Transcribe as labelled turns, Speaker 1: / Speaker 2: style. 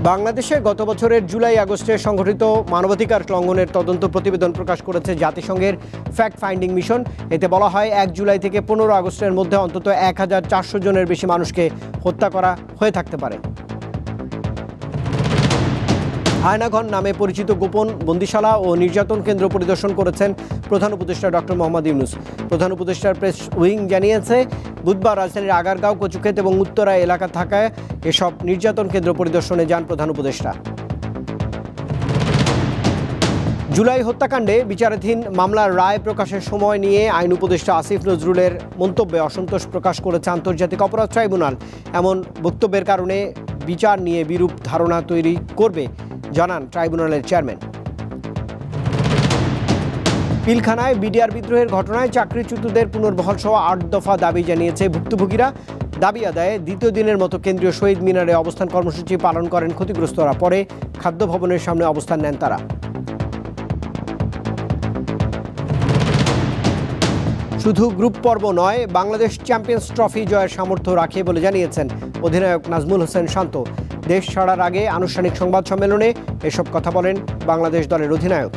Speaker 1: বাংলাদেশে গত বছরের জুলাই আগস্টে সংঘটিত মানবাধিকার লঙ্ঘনের তদন্ত প্রতিবেদন প্রকাশ করেছে জাতিসংঘের ফ্যাক্ট ফাইন্ডিং মিশন। এতে বলা হয় 1 জুলাই থেকে 15 আগস্টের মধ্যে অন্তত 1400 জনের বেশি মানুষকে হত্যা করা হয়ে থাকতে পারে। হায়নাঘর নামে পরিচিত গোপন বন্দিশালা ও নির্যাতন কেন্দ্র পরিদর্শন করেছেন প্রধান উপদেষ্টা ডক্টর মোহাম্মদ ইউনূস। প্রধান উপদেষ্টার প্রেস উইং জানিয়েছে, বুধবার রাজধানীর আগারগাঁও, কচুক্ষেত এবং উত্তরা এলাকা থাকায় এসব নির্যাতন কেন্দ্র পরিদর্শনে যান প্রধান উপদেষ্টা। জুলাই হত্যাকাণ্ডে বিচারাধীন মামলার রায় প্রকাশের সময় নিয়ে আইন উপদেষ্টা আসিফ নজরুলের মন্তব্যে অসন্তোষ প্রকাশ করেছে আন্তর্জাতিক অপরাধ ট্রাইব্যুনাল। এমন বক্তব্যের কারণে বিচার নিয়ে বিরূপ ধারণা তৈরি করবে জানান ট্রাইব্যুনালের চেয়ারম্যান। পিলখানায় বিডিআর বিদ্রোহের ঘটনায় চাকরিচ্যুতদের পুনর্বহাল সহ 8 দফা দাবি জানিয়েছে ভুক্তভোগীরা। দাবি আদায়ে দ্বিতীয় দিনের মতো কেন্দ্রীয় শহীদ মিনারে অবস্থান কর্মসূচি পালন করেন ক্ষতিগ্রস্তরা। পরে খাদ্য ভবনের সামনে অবস্থান নেন তারা। শুধু গ্রুপ পর্ব নয়, বাংলাদেশ চ্যাম্পিয়ন্স ট্রফি জয়ের সামর্থ্য রাখে বলে জানিয়েছেন অধিনায়ক নাজমুল হোসেন শান্ত। দেশ ছাড়ার আগে আনুষ্ঠানিক সংবাদ সম্মেলনে এসব কথা বলেন বাংলাদেশ দলের অধিনায়ক।